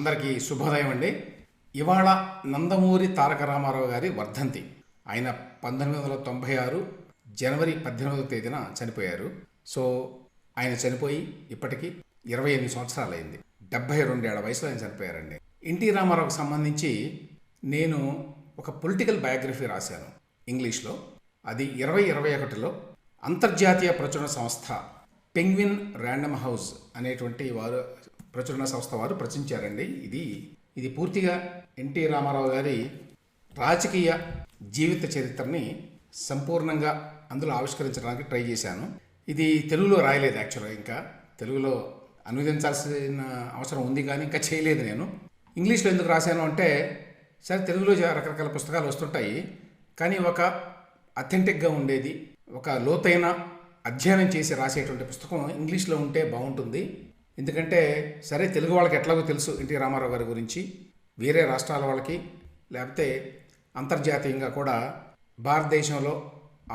అందరికీ శుభోదయం అండి. ఇవాళ నందమూరి తారక రామారావు గారి వర్ధంతి. ఆయన 1996 జనవరి 18వ తేదీన చనిపోయారు. సో ఆయన చనిపోయి ఇప్పటికీ 28 సంవత్సరాలైంది. 72 ఏళ్ల వయసులో ఆయన చనిపోయారండి. ఎన్టీ రామారావుకు సంబంధించి నేను ఒక పొలిటికల్ బయోగ్రఫీ రాశాను ఇంగ్లీష్లో. అది 2021లో అంతర్జాతీయ ప్రచురణ సంస్థ పెంగ్విన్ ర్యాండమ్ హౌస్ అనేటువంటి ప్రచురణ సంస్థ వారు ప్రచురించారండి. ఇది పూర్తిగా ఎన్టీ రామారావు గారి రాజకీయ జీవిత చరిత్రని సంపూర్ణంగా అందులో ఆవిష్కరించడానికి ట్రై చేశాను. ఇది తెలుగులో రాయలేదు. యాక్చువల్గా ఇంకా తెలుగులో అనువదించాల్సిన అవసరం ఉంది, కానీ ఇంకా చేయలేదు. నేను ఇంగ్లీష్లో ఎందుకు రాశాను అంటే, సరే తెలుగులో రకరకాల పుస్తకాలు వస్తుంటాయి, కానీ ఒక అథెంటిక్గా ఉండేది, ఒక లోతైన అధ్యయనం చేసి రాసేటువంటి పుస్తకం ఇంగ్లీష్లో ఉంటే బాగుంటుంది. ఎందుకంటే సరే తెలుగు వాళ్ళకి ఎట్లాగో తెలుసు ఎన్టీ రామారావు గారి గురించి, వేరే రాష్ట్రాల వాళ్ళకి లేకపోతే అంతర్జాతీయంగా కూడా భారతదేశంలో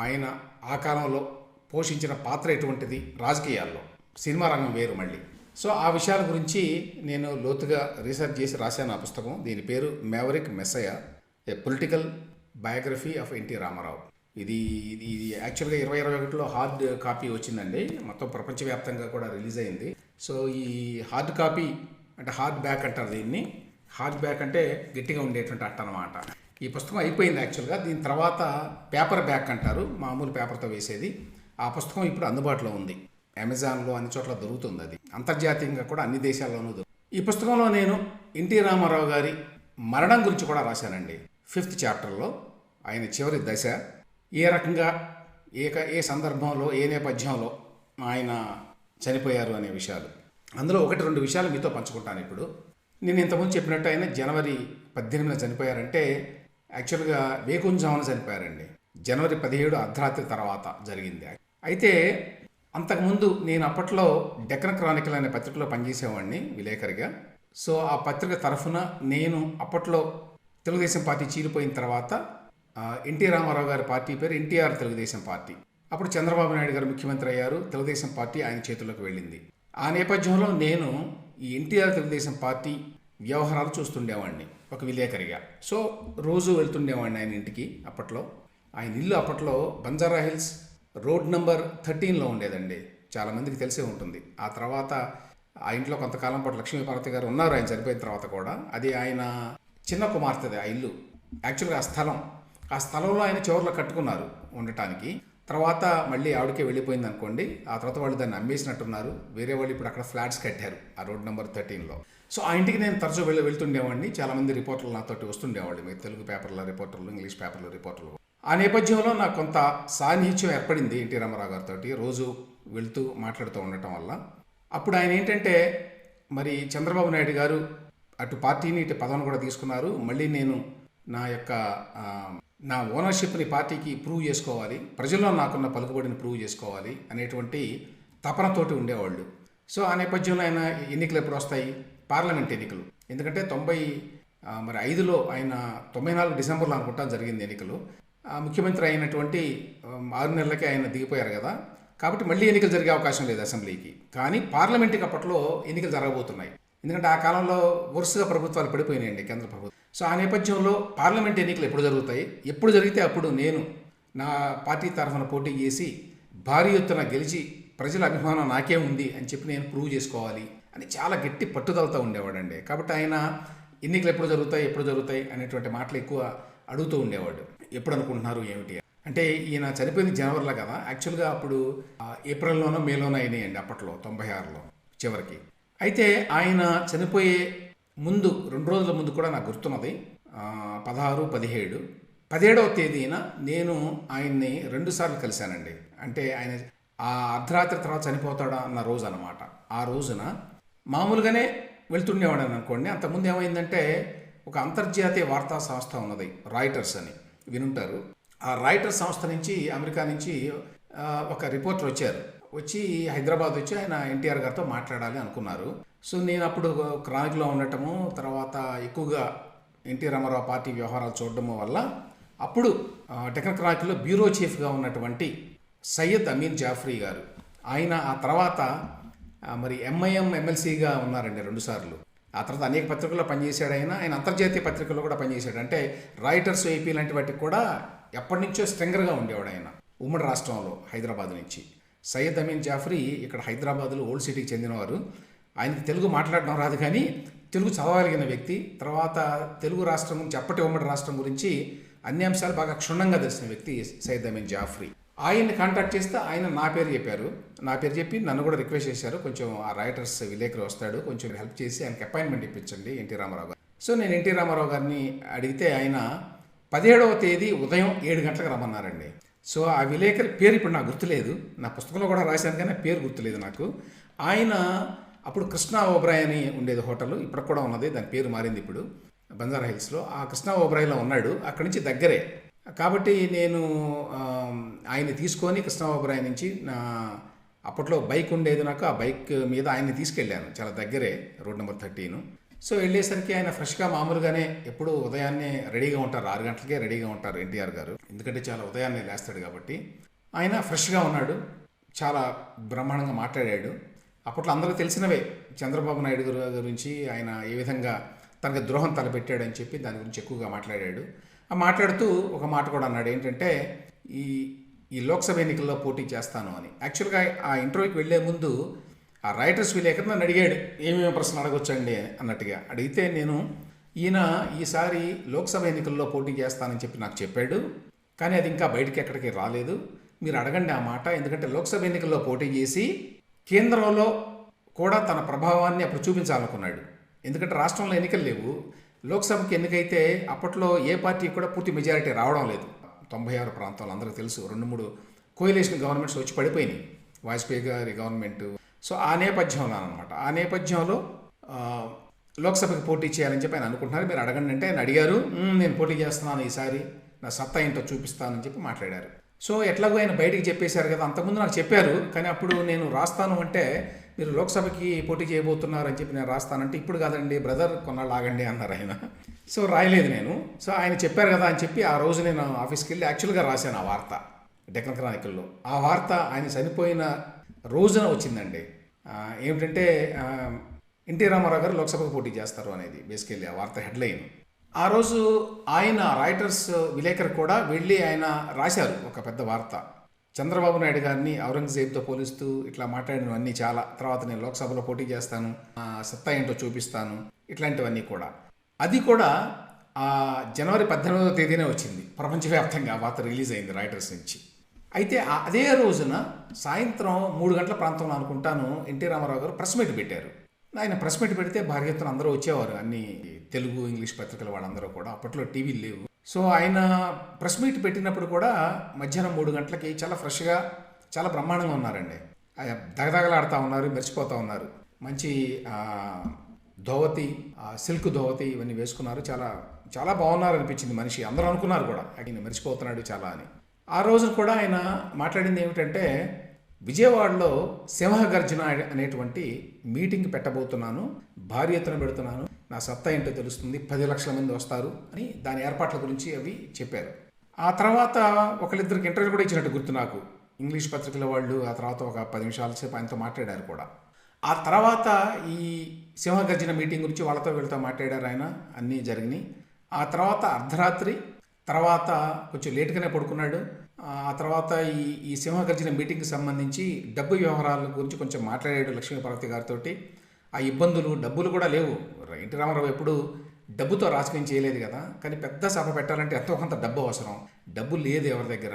ఆయన ఆ కాలంలో పోషించిన పాత్ర ఎటువంటిది, రాజకీయాల్లో, సినిమా రంగం వేరు మళ్ళీ. సో ఆ విషయాల గురించి నేను లోతుగా రీసెర్చ్ చేసి రాశాను ఆ పుస్తకం. దీని పేరు maverick messiah, a political biography of NT Rama Rao. ఇది యాక్చువల్గా 2021లో హార్డ్ కాపీ వచ్చిందండి. మొత్తం ప్రపంచవ్యాప్తంగా కూడా రిలీజ్ అయింది. సో ఈ హార్డ్ కాపీ అంటే హార్డ్ బ్యాక్ అంటారు దీన్ని. హార్డ్ బ్యాక్ అంటే గట్టిగా ఉండేటువంటి అట్ట అనమాట. ఈ పుస్తకం అయిపోయింది యాక్చువల్గా. దీని తర్వాత పేపర్ బ్యాక్ అంటారు, మామూలు పేపర్తో వేసేది. ఆ పుస్తకం ఇప్పుడు అందుబాటులో ఉంది, అమెజాన్లో అన్ని చోట్ల దొరుకుతుంది. అది అంతర్జాతీయంగా కూడా అన్ని దేశాల్లోనూ దొరుకుతుంది. ఈ పుస్తకంలో నేను ఎన్టీ రామారావు గారి మరణం గురించి కూడా రాశానండి. 5th చాప్టర్లో ఆయన చివరి దశ, ఏ రకంగా ఏ సందర్భంలో ఏ నేపథ్యంలో ఆయన చనిపోయారు అనే విషయాలు. అందులో 1-2 విషయాలు మీతో పంచుకుంటాను ఇప్పుడు. నేను ఇంతకుముందు చెప్పినట్టు ఆయన జనవరి 18న చనిపోయారంటే యాక్చువల్గా వేకుంజామున చనిపోయారండి. జనవరి 17 అర్ధరాత్రి తర్వాత జరిగింది. అయితే అంతకుముందు నేను అప్పట్లో డెక్కన్ క్రానికల్ అనే పత్రికలో పనిచేసేవాడిని విలేకరిగా. సో ఆ పత్రిక తరఫున నేను అప్పట్లో తెలుగుదేశం పార్టీ చీలిపోయిన తర్వాత ఎన్టీ రామారావు గారి పార్టీ పేరు ఎన్టీఆర్ తెలుగుదేశం పార్టీ. అప్పుడు చంద్రబాబు నాయుడు గారు ముఖ్యమంత్రి అయ్యారు, తెలుగుదేశం పార్టీ ఆయన చేతుల్లోకి వెళ్ళింది. ఆ నేపథ్యంలో నేను ఈ ఎన్టీఆర్ తెలుగుదేశం పార్టీ వ్యవహారాలు చూస్తుండేవాడిని ఒక విలేకరిగా. సో రోజు వెళ్తుండేవాడిని ఆయన ఇంటికి. అప్పట్లో ఆయన ఇల్లు అప్పట్లో బంజారా హిల్స్ రోడ్ నెంబర్ 13లో ఉండేదండి. చాలామందికి తెలిసే ఉంటుంది. ఆ తర్వాత ఆ ఇంట్లో కొంతకాలం పాటు లక్ష్మీపార్వతి గారు ఉన్నారు ఆయన చనిపోయిన తర్వాత కూడా. అది ఆయన చిన్న కుమార్తెది ఆ ఇల్లు. యాక్చువల్గా ఆ స్థలంలో ఆయన చివరిలో కట్టుకున్నారు ఉండటానికి. తర్వాత మళ్ళీ ఆవిడకే వెళ్ళిపోయింది అనుకోండి. ఆ తర్వాత వాళ్ళు దాన్ని అమ్మేసినట్టున్నారు. వేరే వాళ్ళు ఇప్పుడు అక్కడ ఫ్లాట్స్ కట్టారు ఆ రోడ్ నెంబర్ 13లో. సో ఆ ఇంటికి నేను తరచూ వెళ్తుండేవాడిని. చాలామంది రిపోర్టర్లు నాతోటి వస్తుండేవాళ్ళు, మీరు తెలుగు పేపర్ల రిపోర్టర్లు, ఇంగ్లీష్ పేపర్ల రిపోర్టర్లు. ఆ నేపథ్యంలో నాకు కొంత సాన్నిహిత్యం ఏర్పడింది ఎన్టీ రామారావు గారితో, రోజు వెళ్తూ మాట్లాడుతూ ఉండటం వల్ల. అప్పుడు ఆయన ఏంటంటే, మరి చంద్రబాబు నాయుడు గారు అటు పార్టీని ఇటు పదవిని కూడా తీసుకున్నారు. మళ్ళీ నేను నా ఓనర్షిప్ని పార్టీకి ప్రూవ్ చేసుకోవాలి, ప్రజల్లో నాకున్న పలుకుబడిని ప్రూవ్ చేసుకోవాలి అనేటువంటి తపనతోటి ఉండేవాళ్ళు. సో ఆ నేపథ్యంలో ఆయన ఎన్నికలు ఎప్పుడు వస్తాయి, పార్లమెంట్ ఎన్నికలు. ఎందుకంటే 95లో ఆయన 94 డిసెంబర్లో అనుకుంటా జరిగింది ఎన్నికలు. ముఖ్యమంత్రి అయినటువంటి 6 నెలలకే ఆయన దిగిపోయారు కదా. కాబట్టి మళ్ళీ ఎన్నికలు జరిగే అవకాశం లేదు అసెంబ్లీకి. కానీ పార్లమెంట్కి అప్పట్లో ఎన్నికలు జరగబోతున్నాయి. ఎందుకంటే ఆ కాలంలో వరుసగా ప్రభుత్వాలు పడిపోయినాయండి, కేంద్ర ప్రభుత్వం. సో ఆ నేపథ్యంలో పార్లమెంట్ ఎన్నికలు ఎప్పుడు జరుగుతాయి, ఎప్పుడు జరిగితే అప్పుడు నేను నా పార్టీ తరఫున పోటీ చేసి భారీ ఎత్తున గెలిచి ప్రజల అభిమానం నాకే ఉంది అని చెప్పి నేను ప్రూవ్ చేసుకోవాలి అని చాలా గట్టి పట్టుదలతో ఉండేవాడండి. కాబట్టి ఆయన ఎన్నికలు ఎప్పుడు జరుగుతాయి అనేటువంటి మాటలు ఎక్కువ అడుగుతూ ఉండేవాడు. ఎప్పుడు అనుకుంటున్నారు ఏమిటి అంటే, ఈయన చెనిపోయింది జనవరిలో కదా. యాక్చువల్గా అప్పుడు ఏప్రిల్లోనో మేలోనో అయినాయండి అప్పట్లో 96లో చివరికి. అయితే ఆయన చనిపోయే ముందు 2 రోజుల ముందు కూడా నాకు గుర్తున్నది, 16, 17. 17వ తేదీన నేను ఆయన్ని 2 సార్లు కలిశానండి. అంటే ఆయన ఆ అర్ధరాత్రి తర్వాత చనిపోతాడా అన్న రోజు అనమాట. ఆ రోజున మామూలుగానే వెళ్తుండేవాడని అనుకోండి. అంతకుముందు ఏమైందంటే, ఒక అంతర్జాతీయ వార్తా సంస్థ ఉన్నది, రాయిటర్స్ అని వినుంటారు. ఆ రాయిటర్స్ సంస్థ నుంచి, అమెరికా నుంచి ఒక రిపోర్టర్ వచ్చి హైదరాబాద్ వచ్చి ఆయన ఎన్టీఆర్ గారితో మాట్లాడాలి అనుకున్నారు. సో నేను అప్పుడు క్రానిక్లో ఉండటము, తర్వాత ఎక్కువగా ఎన్టీ రామారావు పార్టీ వ్యవహారాలు చూడటము వల్ల అప్పుడు డెక్కన్ క్రానికల్లో బ్యూరో చీఫ్గా ఉన్నటువంటి సయ్యద్ అమీన్ జాఫ్రీ గారు, ఆయన ఆ తర్వాత మరి ఎంఐఎం ఎమ్మెల్సీగా ఉన్నారండి 2 సార్లు. ఆ తర్వాత అనేక పత్రికల్లో పనిచేశాడు. ఆయన అంతర్జాతీయ పత్రికల్లో కూడా పనిచేశాడు. అంటే రాయిటర్స్, ఏపీ లాంటి వాటికి కూడా ఎప్పటి నుంచో స్ట్రింగర్గా ఉండేవాడు ఆయన, ఉమ్మడి రాష్ట్రంలో హైదరాబాద్ నుంచి. సయ్యద్ అమీన్ జాఫ్రీ ఇక్కడ హైదరాబాద్లో ఓల్డ్ సిటీకి చెందినవారు. ఆయనకి తెలుగు మాట్లాడడం రాదు, కానీ తెలుగు చదవగలిగిన వ్యక్తి. తర్వాత తెలుగు రాష్ట్రం గురించి, అప్పటి ఉమ్మడి రాష్ట్రం గురించి అన్ని అంశాలు బాగా క్షుణ్ణంగా తెలిసిన వ్యక్తి సయ్యద్ అమీన్ జాఫ్రీ. ఆయన్ని కాంటాక్ట్ చేస్తే ఆయన నా పేరు చెప్పారు. నా పేరు చెప్పి నన్ను కూడా రిక్వెస్ట్ చేశారు, కొంచెం ఆ రైటర్స్ విలేకరు వస్తాడు, కొంచెం హెల్ప్ చేసి ఆయనకి అపాయింట్మెంట్ ఇప్పించండి ఎన్టీ రామారావు గారు. సో నేను ఎన్టీ రామారావు గారిని అడిగితే ఆయన 17వ తేదీ ఉదయం 7 గంటలకు రమ్మన్నారండి. సో ఆ విలేకరి పేరు ఇప్పుడు నాకు గుర్తులేదు, నా పుస్తకంలో కూడా రాశాను కానీ పేరు గుర్తులేదు నాకు. ఆయన అప్పుడు కృష్ణా ఓబ్రాయ్ అని ఉండేది హోటల్, ఇప్పటికి కూడా ఉన్నది, దాని పేరు మారింది ఇప్పుడు, బంజారా హిల్స్లో. ఆ కృష్ణా ఓబ్రాయ్లో ఉన్నాడు, అక్కడి నుంచి దగ్గరే. కాబట్టి నేను ఆయన్ని తీసుకొని కృష్ణా ఓబ్రాయ్ నుంచి అప్పట్లో బైక్ ఉండేది నాకు, ఆ బైక్ మీద ఆయన్ని తీసుకెళ్ళాను, చాలా దగ్గరే, రోడ్ నెంబర్ 13. సో వెళ్ళేసరికి ఆయన ఫ్రెష్గా మామూలుగానే ఎప్పుడు ఉదయాన్నే రెడీగా ఉంటారు, 6 గంటలకే రెడీగా ఉంటారు ఎన్టీఆర్ గారు, ఎందుకంటే చాలా ఉదయాన్నే లేస్తాడు కాబట్టి. ఆయన ఫ్రెష్గా ఉన్నాడు, చాలా బ్రహ్మాండంగా మాట్లాడాడు. అప్పట్లో అందరికీ తెలిసినవే చంద్రబాబు నాయుడు గారి గురించి, ఆయన ఏ విధంగా తనకు ద్రోహం తలపెట్టాడని చెప్పి దాని గురించి ఎక్కువగా మాట్లాడాడు. ఆ మాట్లాడుతూ ఒక మాట కూడా అన్నాడు, ఏంటంటే ఈ లోక్సభ ఎన్నికల్లో పోటీ చేస్తాను అని. యాక్చువల్గా ఆ ఇంటర్వ్యూకి వెళ్ళే ముందు ఆ రైటర్స్ విలేకరు నన్ను అడిగాడు, ఏమేమి ప్రశ్నలు అడగొచ్చండి అన్నట్టుగా. అడిగితే నేను ఈయన ఈసారి లోక్సభ ఎన్నికల్లో పోటీ చేస్తానని చెప్పి నాకు చెప్పాడు, కానీ అది ఇంకా బయటికి ఎక్కడికి రాలేదు, మీరు అడగండి ఆ మాట. ఎందుకంటే లోక్సభ ఎన్నికల్లో పోటీ చేసి కేంద్రంలో కూడా తన ప్రభావాన్ని అప్పుడు చూపించాలనుకున్నాడు. ఎందుకంటే రాష్ట్రంలో ఎన్నికలు లేవు, లోక్సభకి ఎన్నికైతే అప్పట్లో ఏ పార్టీ కూడా పూర్తి మెజారిటీ రావడం లేదు. 96 ప్రాంతాలు అందరికీ తెలుసు, 2-3 కోయిలేషన్ గవర్నమెంట్స్ వచ్చి పడిపోయినాయి, వాజ్పేయి గారి గవర్నమెంట్. సో ఆ నేపథ్యంలో అనమాట, ఆ నేపథ్యంలో లోక్సభకి పోటీ చేయాలని చెప్పి ఆయన అనుకుంటున్నారు, మీరు అడగండి అంటే ఆయన అడిగారు. నేను పోటీ చేస్తున్నాను ఈసారి, నా సత్తా ఏంటో చూపిస్తానని చెప్పి మాట్లాడారు. సో ఎట్లాగో ఆయన బయటికి చెప్పేశారు కదా, అంతకుముందు నాకు చెప్పారు, కానీ అప్పుడు నేను రాస్తాను అంటే మీరు లోక్సభకి పోటీ చేయబోతున్నారు అని చెప్పి నేను రాస్తానంటే, ఇప్పుడు కాదండి బ్రదర్, కొన్నాళ్ళు ఆగండి అన్నారు ఆయన. సో రాయలేదు నేను. సో ఆయన చెప్పారు కదా అని చెప్పి ఆ రోజు నేను ఆఫీస్కి వెళ్ళి యాక్చువల్గా రాశాను ఆ వార్త డెక్కన్ క్రానికల్లో. ఆ వార్త ఆయన చనిపోయిన రోజున వచ్చిందండి. ఏమిటంటే ఎన్టీ రామారావు గారు లోక్సభకు పోటీ చేస్తారు అనేది బేసికల్లీ ఆ వార్త హెడ్లైన్. ఆ రోజు ఆయన రైటర్స్ విలేకరు కూడా వెళ్ళి ఆయన రాశారు ఒక పెద్ద వార్త, చంద్రబాబు నాయుడు గారిని ఔరంగజేబ్తో పోలిస్తూ ఇట్లా మాట్లాడినవన్నీ చాలా, తర్వాత నేను లోక్సభలో పోటీ చేస్తాను, సత్తా ఏంటో చూపిస్తాను, ఇట్లాంటివన్నీ కూడా. అది కూడా జనవరి 18వ తేదీనే వచ్చింది, ప్రపంచవ్యాప్తంగా ఆ వార్త రిలీజ్ అయింది రైటర్స్ నుంచి. అయితే అదే రోజున సాయంత్రం 3 గంటల ప్రాంతంలో అనుకుంటాను ఎన్టీ రామారావు గారు ప్రెస్ మీట్ పెట్టారు. ఆయన ప్రెస్ మీట్ పెడితే భారీ ఎత్తున అందరూ వచ్చేవారు, అన్ని తెలుగు ఇంగ్లీష్ పత్రికల వాళ్ళందరూ కూడా, అప్పట్లో టీవీలు లేవు. సో ఆయన ప్రెస్ మీట్ పెట్టినప్పుడు కూడా మధ్యాహ్నం 3 గంటలకి చాలా ఫ్రెష్గా, చాలా బ్రహ్మాండంగా ఉన్నారండి. దగదగలాడుతూ ఉన్నారు, మెరిచిపోతూ ఉన్నారు. మంచి ధోవతి, సిల్క్ ధోవతి ఇవన్నీ వేసుకున్నారు, చాలా చాలా బాగున్నారు అనిపించింది మనిషి. అందరూ అనుకున్నారు కూడా ఆయన మెరిచిపోతున్నాడు చాలా అని. ఆ రోజు కూడా ఆయన మాట్లాడింది ఏమిటంటే, విజయవాడలో సింహగర్జన అనేటువంటి మీటింగ్ పెట్టబోతున్నాను, భారీ ఎత్తున పెడుతున్నాను, నా సత్తా ఏంటో తెలుస్తుంది, 10 లక్షల మంది వస్తారు అని దాని ఏర్పాట్ల గురించి అవి చెప్పారు. ఆ తర్వాత ఒకళ్ళిద్దరికి ఇంటర్వ్యూ కూడా ఇచ్చినట్టు గుర్తు నాకు, ఇంగ్లీష్ పత్రికల వాళ్ళు. ఆ తర్వాత ఒక 10 నిమిషాల సేపు ఆయనతో మాట్లాడారు కూడా. ఆ తర్వాత ఈ సింహగర్జన మీటింగ్ గురించి వాళ్ళతో వీళ్ళతో మాట్లాడారు ఆయన, అన్నీ జరిగినాయి. ఆ తర్వాత అర్ధరాత్రి తర్వాత కొంచెం లేట్గానే పడుకున్నాడు. ఆ తర్వాత ఈ సింహగర్జన మీటింగ్కి సంబంధించి డబ్బు వ్యవహారాల గురించి కొంచెం మాట్లాడాడు లక్ష్మీపార్వతి గారితో. ఆ ఇబ్బందులు, డబ్బులు కూడా లేవు, ఎన్టీ రామారావు ఎప్పుడు డబ్బుతో రాజకీయం చేయలేదు కదా, కానీ పెద్ద సభ పెట్టాలంటే ఎంతో కొంత డబ్బు అవసరం, డబ్బు లేదు ఎవరి దగ్గర.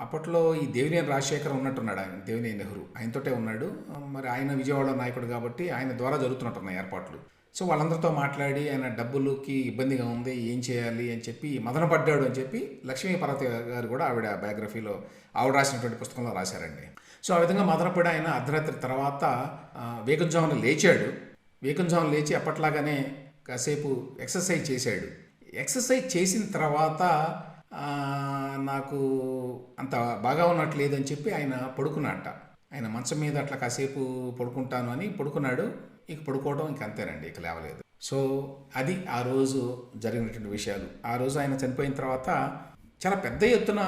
అప్పట్లో ఈ దేవినేని రాజశేఖర్ ఉన్నట్టున్నాడు, ఆయన దేవినేని నెహ్రూ ఆయనతోటే ఉన్నాడు. మరి ఆయన విజయవాడ నాయకుడు కాబట్టి ఆయన ద్వారా జరుగుతున్నట్టున్నాయి ఏర్పాట్లు. సో వాళ్ళందరితో మాట్లాడి ఆయన డబ్బులకి ఇబ్బందిగా ఉంది, ఏం చేయాలి అని చెప్పి మదన పడ్డాడు అని చెప్పి లక్ష్మీపార్వతి గారు కూడా ఆవిడ బయోగ్రఫీలో, ఆవిడ రాసినటువంటి పుస్తకంలో రాశారండి. సో ఆ విధంగా మదనపడి ఆయన అర్ధరాత్రి తర్వాత వేకుంజామున లేచాడు. వేకుంజామున లేచి అప్పట్లాగానే కాసేపు ఎక్సర్సైజ్ చేశాడు. ఎక్సర్సైజ్ చేసిన తర్వాత నాకు అంత బాగా ఉన్నట్లేదని చెప్పి ఆయన పడుకున్నట్ట. ఆయన మంచం మీద అట్లా కాసేపు పడుకుంటాను అని పడుకున్నాడు. ఇక పడుకోవడం ఇంక అంతేనండి, ఇక లేవలేదు. సో అది ఆ రోజు జరిగినటువంటి విషయాలు. ఆ రోజు ఆయన చనిపోయిన తర్వాత చాలా పెద్ద ఎత్తున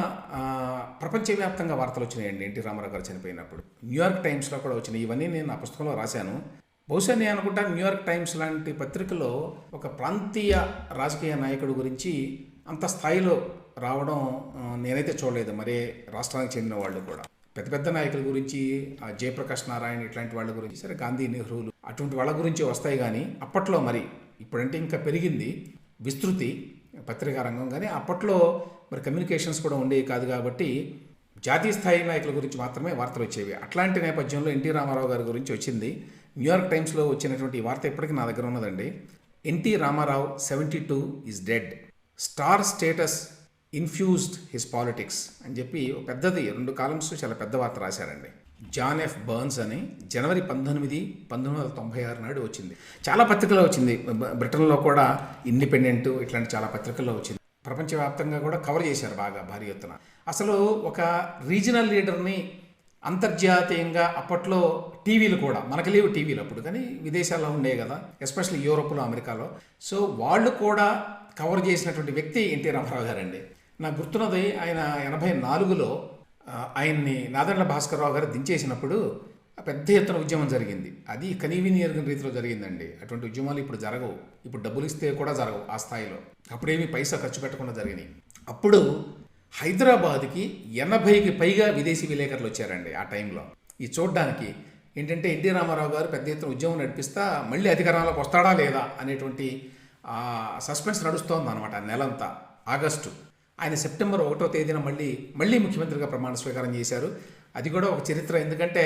ప్రపంచవ్యాప్తంగా వార్తలు వచ్చినాయండి ఎన్టీ రామారావు గారు చనిపోయినప్పుడు. న్యూయార్క్ టైమ్స్లో కూడా వచ్చినాయి. ఇవన్నీ నేను ఆ పుస్తకంలో రాశాను. బహుశా నేను అనుకుంటాను న్యూయార్క్ టైమ్స్ లాంటి పత్రికలో ఒక ప్రాంతీయ రాజకీయ నాయకుడు గురించి అంత స్థాయిలో రావడం నేనైతే చూడలేదు. మరే రాష్ట్రానికి చెందిన వాళ్ళు కూడా పెద్ద పెద్ద నాయకుల గురించి, జయప్రకాష్ నారాయణ ఇట్లాంటి వాళ్ళ గురించి, సరే గాంధీ, నెహ్రూలు అటువంటి వాళ్ళ గురించి వస్తాయి. కానీ అప్పట్లో మరి ఇప్పుడంటే ఇంకా పెరిగింది విస్తృతి పత్రికా రంగం, కానీ అప్పట్లో మరి కమ్యూనికేషన్స్ కూడా ఉండేవి కాదు. కాబట్టి జాతీయ స్థాయి నాయకుల గురించి మాత్రమే వార్తలు వచ్చేవి. అట్లాంటి నేపథ్యంలో ఎన్టీ రామారావు గారి గురించి వచ్చింది. న్యూయార్క్ టైమ్స్లో వచ్చినటువంటి ఈ వార్త ఇప్పటికీ నా దగ్గర ఉన్నదండి. NT Rama Rao 72 is dead, star status infused his politics అని చెప్పి పెద్దది 2 కాలమ్స్ చాలా పెద్ద వార్త రాశారండి. జాన్ ఎఫ్ బర్న్స్ అని జనవరి 19, 1996 నాడు వచ్చింది. చాలా పత్రికల్లో వచ్చింది. బ్రిటన్లో కూడా ఇండిపెండెంట్ ఇట్లాంటి చాలా పత్రికల్లో వచ్చింది. ప్రపంచవ్యాప్తంగా కూడా కవర్ చేశారు బాగా భారీ ఎత్తున. అసలు ఒక రీజనల్ లీడర్ని అంతర్జాతీయంగా అప్పట్లో టీవీలు కూడా, మనకు లేవు టీవీలు అప్పుడు, కానీ విదేశాల్లో ఉండేవి కదా, ఎస్పెషల్లీ యూరోప్లో, అమెరికాలో. సో వాళ్ళు కూడా కవర్ చేసినటువంటి వ్యక్తి ఎన్టీ రామారావు గారండి. నాకు గుర్తున్నది ఆయన 84లో ఆయన్ని నాదెండ్ల భాస్కర్రావు గారు దించేసినప్పుడు పెద్ద ఎత్తున ఉద్యమం జరిగింది. అది కనీవిని ఎరుగని రీతిలో జరిగిందండి. అటువంటి ఉద్యమాలు ఇప్పుడు జరగవు. ఇప్పుడు డబ్బులు ఇస్తే కూడా జరగవు ఆ స్థాయిలో. అప్పుడేమీ పైసా ఖర్చు పెట్టకుండా జరిగినాయి. అప్పుడు హైదరాబాద్కి 80కి పైగా విదేశీ విలేకరులు వచ్చారండి ఆ టైంలో. ఈ చూడ్డానికి ఏంటంటే ఎన్టీ రామారావు గారు పెద్ద ఎత్తున ఉద్యమం నడిపిస్తా మళ్ళీ అధికారంలోకి వస్తాడా లేదా అనేటువంటి సస్పెన్స్ నడుస్తోంది అనమాట. నెలంతా ఆగస్టు. ఆయన సెప్టెంబర్ 1వ తేదీన మళ్ళీ ముఖ్యమంత్రిగా ప్రమాణ స్వీకారం చేశారు. అది కూడా ఒక చరిత్ర. ఎందుకంటే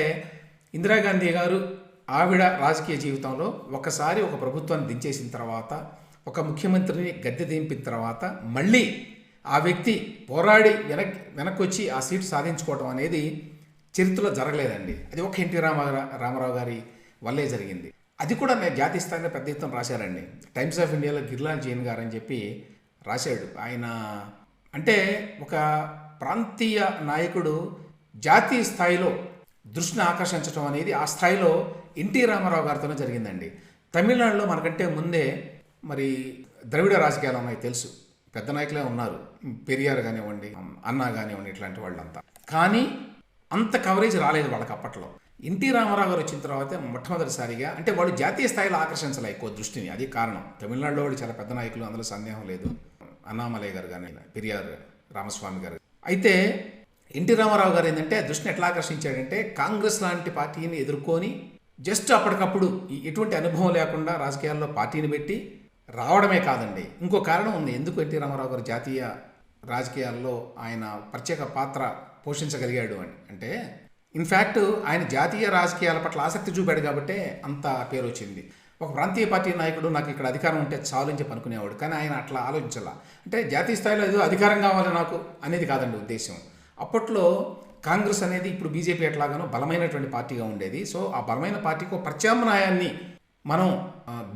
ఇందిరాగాంధీ గారు ఆవిడ రాజకీయ జీవితంలో ఒకసారి ఒక ప్రభుత్వాన్ని దించేసిన తర్వాత, ఒక ముఖ్యమంత్రిని గద్దె దింపిన తర్వాత మళ్ళీ ఆ వ్యక్తి పోరాడి వెనక్కి వచ్చి ఆ సీటు సాధించుకోవడం అనేది చరిత్రలో జరగలేదండి. అది ఒక ఎన్టీ రామారావు గారి వల్లే జరిగింది. అది కూడా నేను జాతీయ స్థాయిలో పెద్ద ఎత్తున రాశారండి. టైమ్స్ ఆఫ్ ఇండియాలో గిర్లాల్ జైన్ గారు అని చెప్పి రాశాడు. ఆయన అంటే ఒక ప్రాంతీయ నాయకుడు జాతీయ స్థాయిలో దృష్టిని ఆకర్షించడం అనేది ఆ స్థాయిలో ఎన్టీ రామారావు గారితోనే జరిగిందండి. తమిళనాడులో మనకంటే ముందే మరి ద్రవిడ రాజకీయాలు ఉన్నాయి తెలుసు, పెద్ద నాయకులే ఉన్నారు, పెరియార్ కానివ్వండి, అన్నా కానివ్వండి, ఇట్లాంటి వాళ్ళంతా. కానీ అంత కవరేజ్ రాలేదు వాళ్ళకి అప్పట్లో. ఎన్టీ రామారావు గారు వచ్చిన తర్వాత మొట్టమొదటిసారిగా, అంటే వాళ్ళు జాతీయ స్థాయిలో ఆకర్షించలే ఎక్కువ దృష్టిని. అది కారణం. తమిళనాడులో వాళ్ళు చాలా పెద్ద నాయకులు, అందులో సందేహం లేదు. అన్నామలై గారు కానీ, పెరియార్ రామస్వామి గారు. అయితే ఎన్టీ రామారావు గారు ఏంటంటే దృష్టిని ఎట్లా ఆకర్షించాడంటే, కాంగ్రెస్ లాంటి పార్టీని ఎదుర్కొని జస్ట్ అప్పటికప్పుడు ఎటువంటి అనుభవం లేకుండా రాజకీయాల్లో పార్టీని పెట్టి రావడమే కాదండి, ఇంకో కారణం ఉంది ఎందుకు ఎన్టీ రామారావు గారు జాతీయ రాజకీయాల్లో ఆయన ప్రత్యేక పాత్ర పోషించగలిగాడు అని. అంటే ఇన్ఫ్యాక్ట్ ఆయన జాతీయ రాజకీయాల పట్ల ఆసక్తి చూపాడు కాబట్టే అంత పేరు వచ్చింది. ఒక ప్రాంతీయ పార్టీ నాయకుడు నాకు ఇక్కడ అధికారం ఉంటే చాలు అని చెప్పి అనుకునేవాడు, కానీ ఆయన అట్లా ఆలోచించాల. అంటే జాతీయ స్థాయిలో ఏదో అధికారం కావాలి నాకు అనేది కాదండి ఉద్దేశం. అప్పట్లో కాంగ్రెస్ అనేది ఇప్పుడు బీజేపీ ఎట్లాగానో బలమైనటువంటి పార్టీగా ఉండేది. సో ఆ బలమైన పార్టీకి ఒక ప్రత్యామ్నాయాన్ని మనం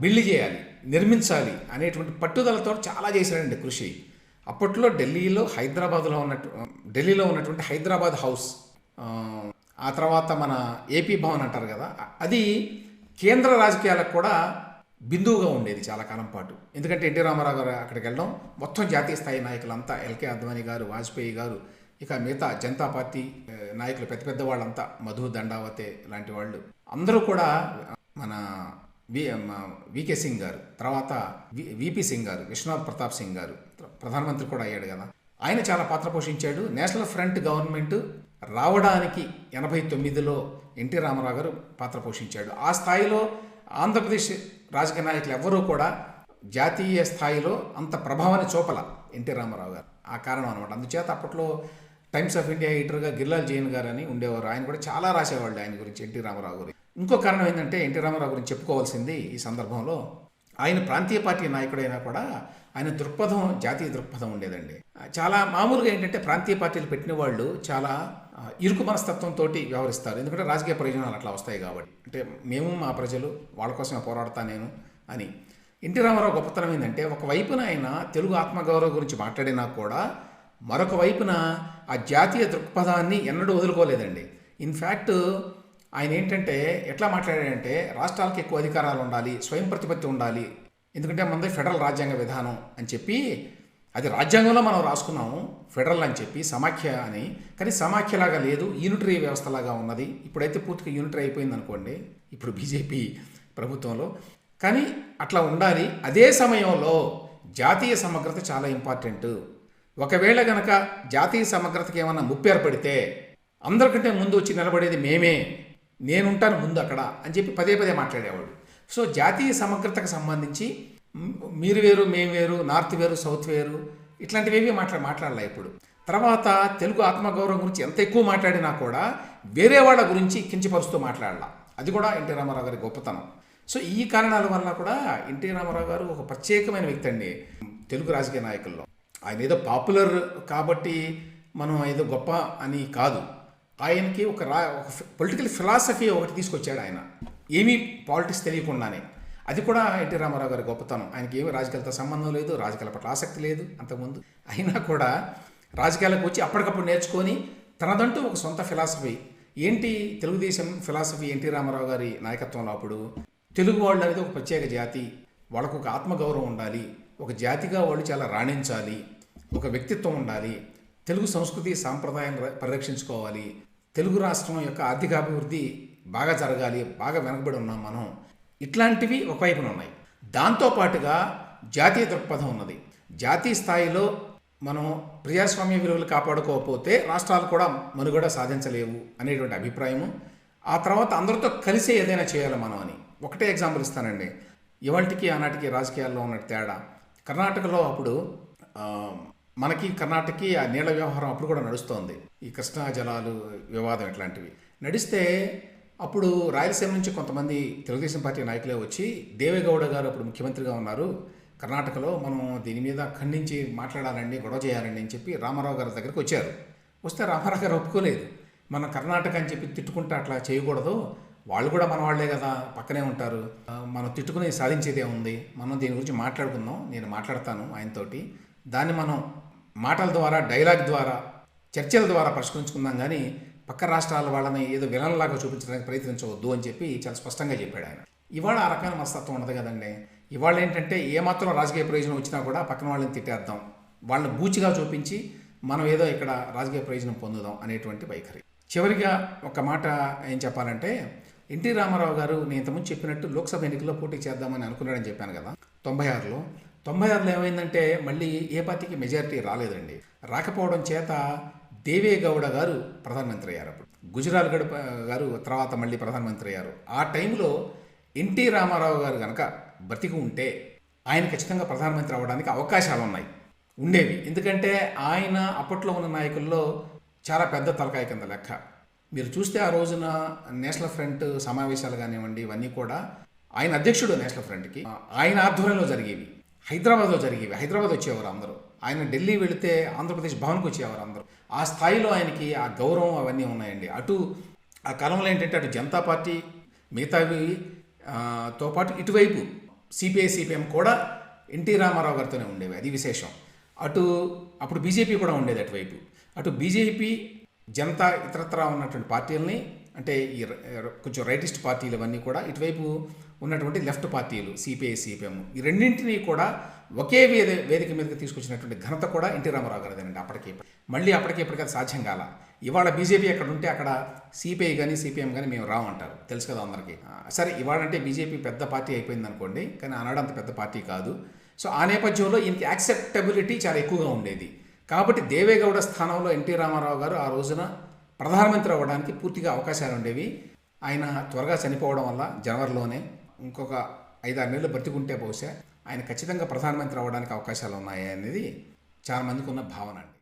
బిల్డ్ చేయాలి, నిర్మించాలి అనేటువంటి పట్టుదలతో చాలా చేశాడండి కృషి. అప్పట్లో ఢిల్లీలో ఉన్నటువంటి హైదరాబాద్ హౌస్, ఆ తర్వాత మన ఏపీ భవన్ అంటారు కదా, అది కేంద్ర రాజకీయాలకు కూడా బిందువుగా ఉండేది చాలా కాలం పాటు. ఎందుకంటే ఎన్టీ రామారావు గారు అక్కడికి వెళ్ళడం, మొత్తం జాతీయ స్థాయి నాయకులంతా, ఎల్కే అద్వానీ గారు, వాజ్పేయి గారు, ఇక మిగతా జనతా పార్టీ నాయకులు పెద్ద పెద్ద వాళ్ళంతా, మధు దండావతే లాంటి వాళ్ళు అందరూ కూడా, మన వికే సింగ్ గారు, తర్వాత విపి సింగ్ గారు, విశ్వనాథ్ ప్రతాప్ సింగ్ గారు ప్రధానమంత్రి కూడా అయ్యాడు కదా, ఆయన చాలా పాత్ర పోషించాడు. నేషనల్ ఫ్రంట్ గవర్నమెంట్ రావడానికి 89లో ఎన్టీ రామారావు గారు పాత్ర పోషించాడు. ఆ స్థాయిలో ఆంధ్రప్రదేశ్ రాజకీయ నాయకులు ఎవ్వరూ కూడా జాతీయ స్థాయిలో అంత ప్రభావాన్ని చూపల ఎన్టీ రామారావు గారు. ఆ కారణం అనమాట. అందుచేత అప్పట్లో టైమ్స్ ఆఫ్ ఇండియా ఎడిటర్గా గిర్లాల్ జైన్ గారు అని ఉండేవారు. ఆయన కూడా చాలా రాసేవాళ్ళు ఆయన గురించి, ఎన్టీ రామారావు గురించి. ఇంకో కారణం ఏంటంటే ఎన్టీ రామారావు గురించి చెప్పుకోవాల్సింది ఈ సందర్భంలో, ఆయన ప్రాంతీయ పార్టీ నాయకుడైనా కూడా ఆయన దృక్పథం జాతీయ దృక్పథం ఉండేదండి. చాలా మామూలుగా ఏంటంటే ప్రాంతీయ పార్టీలు పెట్టిన వాళ్ళు చాలా ఇరుకు మనస్తత్వంతో వ్యవహరిస్తారు. ఎందుకంటే రాజకీయ ప్రయోజనాలు అట్లా వస్తాయి కాబట్టి. అంటే మేము మా ప్రజలు వాళ్ళ కోసమే పోరాడతా నేను అని. ఎన్టీ రామారావు గొప్పతనం ఏంటంటే, ఒకవైపున ఆయన తెలుగు ఆత్మగౌరవం గురించి మాట్లాడినా కూడా మరొక వైపున ఆ జాతీయ దృక్పథాన్ని ఎన్నడూ వదులుకోలేదండి. ఇన్ఫ్యాక్ట్ ఆయన ఏంటంటే ఎట్లా మాట్లాడాడంటే, రాష్ట్రాలకు ఎక్కువ అధికారాలు ఉండాలి, స్వయం ప్రతిపత్తి ఉండాలి, ఎందుకంటే మనది ఫెడరల్ రాజ్యాంగ విధానం అని చెప్పి, అది రాజ్యాంగంలో మనం రాసుకున్నాము ఫెడరల్ అని చెప్పి, సమాఖ్య అని. కానీ సమాఖ్యలాగా లేదు, యూనిటరీ వ్యవస్థలాగా ఉన్నది. ఇప్పుడైతే పూర్తిగా యూనిటరీ అయిపోయింది అనుకోండి. ఇప్పుడు బీజేపీ ప్రభుత్వంలో. కానీ అట్లా ఉండాలి. అదే సమయంలో జాతీయ సమగ్రత చాలా ఇంపార్టెంట్. ఒకవేళ గనక జాతీయ సమగ్రతకి ఏమన్నా ముప్పు ఏర్పడితే అందరికంటే ముందు వచ్చి నిలబడేది మేమే, నేనుంటాను ముందు అక్కడ అని చెప్పి పదే పదే మాట్లాడేవాడు. సో జాతీయ సమగ్రతకు సంబంధించి మీరు వేరు మేము వేరు, నార్త్ వేరు సౌత్ వేరు ఇట్లాంటివేవి మాట్లాడలే ఇప్పుడు. తర్వాత తెలుగు ఆత్మగౌరవం గురించి ఎంత ఎక్కువ మాట్లాడినా కూడా వేరే వాళ్ళ గురించి కించపరుస్తూ మాట్లాడాల. అది కూడా ఎన్టీ రామారావు గారి గొప్పతనం. సో ఈ కారణాల వల్ల కూడా ఎన్టీ రామారావు గారు ఒక ప్రత్యేకమైన వ్యక్తి అండి తెలుగు రాజకీయ నాయకుల్లో. ఆయన ఏదో పాపులర్ కాబట్టి మనం ఏదో గొప్ప అని కాదు. ఆయనకి ఒక పొలిటికల్ ఫిలాసఫీ ఒకటి తీసుకొచ్చాడు ఆయన, ఏమీ పాలిటిక్స్ తెలియకుండానే. అది కూడా ఎన్టీ రామారావు గారి గొప్పతనం. ఆయనకి ఏమీ రాజకీయాలతో సంబంధం లేదు, రాజకీయాల పట్ల ఆసక్తి లేదు అంతకుముందు. అయినా కూడా రాజకీయాలకు వచ్చి అప్పటికప్పుడు నేర్చుకొని తనదంటూ ఒక సొంత ఫిలాసఫీ. ఏంటి తెలుగుదేశం ఫిలాసఫీ ఎన్టీ రామారావు గారి నాయకత్వంలో అప్పుడు తెలుగు వాళ్ళు అనేది ఒక ప్రత్యేక జాతి, వాళ్ళకు ఒక ఆత్మగౌరవం ఉండాలి, ఒక జాతిగా వాళ్ళు చాలా రాణించాలి, ఒక వ్యక్తిత్వం ఉండాలి, తెలుగు సంస్కృతి సాంప్రదాయం పరిరక్షించుకోవాలి, తెలుగు రాష్ట్రం యొక్క ఆర్థికాభివృద్ధి బాగా జరగాలి, బాగా వెనకబడి ఉన్నాం మనం, ఇట్లాంటివి ఒకవైపున ఉన్నాయి. దాంతోపాటుగా జాతీయ దృక్పథం ఉన్నది. జాతీయ స్థాయిలో మనం ప్రజాస్వామ్య విలువలు కాపాడుకోకపోతే రాష్ట్రాలు కూడా మనుగడ సాధించలేవు అనేటువంటి అభిప్రాయము. ఆ తర్వాత అందరితో కలిసి ఏదైనా చేయాలి మనం అని. ఒకటే ఎగ్జాంపుల్ ఇస్తానండి. ఇవాళకి ఆనాటికి రాజకీయాల్లో ఉన్న తేడా. కర్ణాటకలో అప్పుడు మనకి కర్ణాటకకి ఆ నీళ్ల వ్యవహారం అప్పుడు కూడా నడుస్తోంది. ఈ కృష్ణా జలాలు వివాదం ఇట్లాంటివి నడిస్తే అప్పుడు రాయలసీమ నుంచి కొంతమంది తెలుగుదేశం పార్టీ నాయకులే వచ్చి, దేవేగౌడ గారు అప్పుడు ముఖ్యమంత్రిగా ఉన్నారు కర్ణాటకలో, మనం దీని మీద ఖండించి మాట్లాడాలండి, గొడవ చేయాలండి అని చెప్పి రామారావు గారి దగ్గరికి వచ్చారు. వస్తే రామారావు గారు ఒప్పుకోలేదు. మనం కర్ణాటక అని చెప్పి తిట్టుకుంటే అట్లా చేయకూడదు, వాళ్ళు కూడా మన వాళ్లే కదా, పక్కనే ఉంటారు, మనం తిట్టుకుని సాధించేదే ఉంది, మనం దీని గురించి మాట్లాడుకుందాం, నేను మాట్లాడతాను ఆయనతోటి, దాన్ని మనం మాటల ద్వారా డైలాగ్ ద్వారా చర్చల ద్వారా పరిష్కరించుకుందాం, కానీ పక్క రాష్ట్రాల వాళ్ళని ఏదో విలన్లాగా చూపించడానికి ప్రయత్నించవద్దు అని చెప్పి చాలా స్పష్టంగా చెప్పాడు ఆయన. ఇవాళ ఆ రకమైన మనస్తత్వం ఉండదు కదండి. ఇవాళ ఏంటంటే ఏమాత్రం రాజకీయ ప్రయోజనం వచ్చినా కూడా పక్కన వాళ్ళని తిట్టేద్దాం, వాళ్ళని బూచిగా చూపించి మనం ఏదో ఇక్కడ రాజకీయ ప్రయోజనం పొందుదాం అనేటువంటి వైఖరి. చివరిగా ఒక మాట ఏం చెప్పాలంటే, ఎన్టీ రామారావు గారు నేను ఇంతకుముందు చెప్పినట్టు లోక్సభ ఎన్నికల్లో పోటీ చేద్దామని అనుకున్నాడని చెప్పాను కదా 96లో ఏమైందంటే మళ్ళీ ఏ పార్టీకి మెజారిటీ రాలేదండి. రాకపోవడం చేత దేవేగౌడ గారు ప్రధానమంత్రి అయ్యారు. అప్పుడు గుజరాల్ గారు తర్వాత మళ్ళీ ప్రధానమంత్రి అయ్యారు. ఆ టైంలో ఎన్టీ రామారావు గారు కనుక బ్రతికి ఉంటే ఆయన ఖచ్చితంగా ప్రధానమంత్రి అవ్వడానికి అవకాశాలు ఉండేవి. ఎందుకంటే ఆయన అప్పట్లో ఉన్న నాయకుల్లో చాలా పెద్ద తలకాయ కింద లెక్క. మీరు చూస్తే ఆ రోజున నేషనల్ ఫ్రంట్ సమావేశాలు కానివ్వండి, ఇవన్నీ కూడా ఆయన అధ్యక్షుడు నేషనల్ ఫ్రంట్కి, ఆయన ఆధ్వర్యంలో జరిగేవి. హైదరాబాద్లో జరిగేవి. హైదరాబాద్ వచ్చేవారు అందరూ. ఆయన ఢిల్లీ వెళితే ఆంధ్రప్రదేశ్ భవన్కి వచ్చేవారు అందరూ. ఆ స్థాయిలో ఆయనకి ఆ గౌరవం అవన్నీ ఉన్నాయండి. అటు ఆ కాలంలో ఏంటంటే అటు జనతా పార్టీ మిగతావి తో పాటు ఇటువైపు సిపిఐ సిపిఎం కూడా ఎన్టీ రామారావు గారితోనే ఉండేవి. అది విశేషం. అప్పుడు బీజేపీ కూడా ఉండేది అటువైపు. అటు బీజేపీ జనతా ఇతరత్రా ఉన్నటువంటి పార్టీలని, అంటే ఈ కొంచెం రైటిస్ట్ పార్టీలు అవన్నీ కూడా ఇటువైపు ఉన్నటువంటి లెఫ్ట్ పార్టీలు సిపిఐ సిపిఎం, ఈ రెండింటినీ కూడా ఒకే వేదిక మీదకి తీసుకొచ్చినటువంటి ఘనత కూడా ఎన్టీ రామారావు గారిదేనండి. అప్పటికి అది సాధ్యం కాల. ఇవాళ బీజేపీ ఎక్కడ ఉంటే అక్కడ సిపిఐ కానీ సిపిఎం కానీ మేము రామంటారు, తెలుసు కదా అందరికీ. సరే ఇవాళంటే బీజేపీ పెద్ద పార్టీ అయిపోయింది అనుకోండి, కానీ ఆనాడు అంత పెద్ద పార్టీ కాదు. సో ఆ నేపథ్యంలో ఈయనకి యాక్సెప్టబిలిటీ చాలా ఎక్కువగా ఉండేది. కాబట్టి దేవేగౌడ స్థానంలో ఎన్టీ రామారావు గారు ఆ రోజున ప్రధానమంత్రి అవ్వడానికి పూర్తిగా అవకాశాలు ఉండేవి. ఆయన త్వరగా చనిపోవడం వల్ల జనవరిలోనే ఇంకొక 5-6 నెలలు బ్రతికుంటే బహుశా ఆయన ఖచ్చితంగా ప్రధానమంత్రి అవ్వడానికి అవకాశాలు ఉన్నాయి అనేది చాలా మందికి ఉన్న భావన అండి.